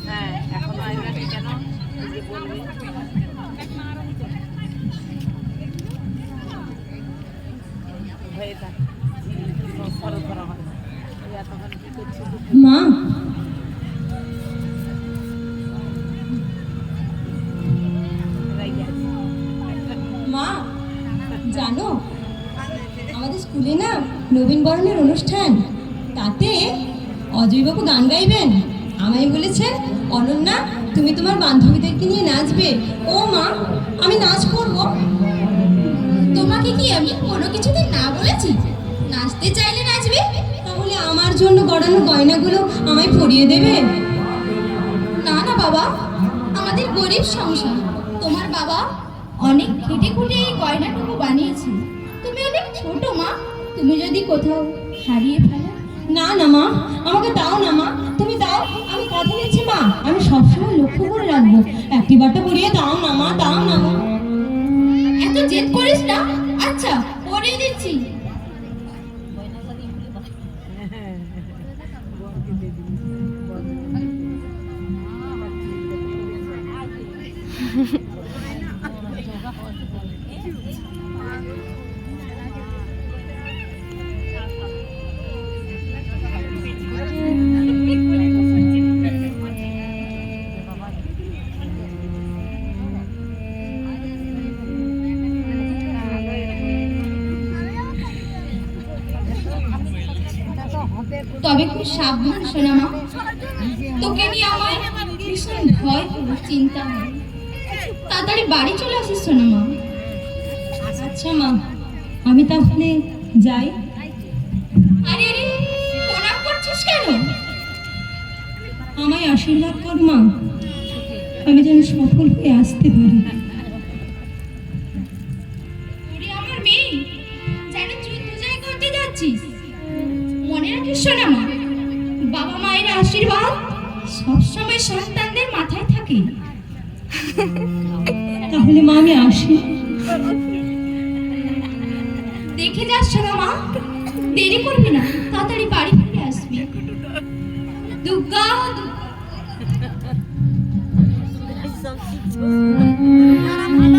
হ্যাঁ এখনো আসবে কেন হয়ে থাকে মা মা জানো আমাদের স্কুলে না নবীন বরণের অনুষ্ঠান, তাতে অজয়বাবু গান গাইবেন। আমায় বলেছেন অনন্যা তুমি তোমার বান্ধবীদেরকে নিয়ে নাচবে। ও মা আমি নাচ করব। তোমাকে কি আমি কোনো কিছুতে না বলেছি? নাচতে চাইলে নাচবে। তাহলে আমার জন্য গড়ানো গয়নাগুলো আমায় পরিয়ে দেবে? না না বাবা, আমাদের গরিব সংসার। তোমার বাবা অনেক খেটে খুঁটে এই গয়নাটুকু বানিয়েছে। তুমি অনেক ছোট মা, তুমি যদি কোথাও হারিয়ে ফেলো। না না মা আমাকে দাও না মা, তুমি দাও, আমি কথা দিচ্ছি মা, আমি সবসময় লক্ষ্য করে রাখবো। একটি বারটা পরিয়ে দাও না মা, দাও না মা। এত জেদ করিস না। আচ্ছা পরিয়ে দিচ্ছি। তবে খুব সাবধান শোনা মা, তোকে নিয়ে আমার ভীষণ ভয় চিন্তা হয়। তাড়াতাড়ি বাড়ি চলে আসিস শোনা মা। আচ্ছা মা আমি তাহলে যাই। আরে আরে প্রণাম করছিস কেন? আমায় আশীর্বাদ কর মা, আমি যেন সফল হয়ে আসতে পারি। ওরে আমার মেয়ে, যেন যুদ্ধ জয় করতে যাচ্ছিস। মনে রাখিস শোনা মা, বাবা মায়ের আশীর্বাদ সবসময় সন্তানদের মাথায় থাকে। তাহলে মা আমি আসি। দেখে যাস শোনা মা, দেরি করবি না, তাড়াতাড়ি বাড়ি ফিরে আসবি। দুর্গা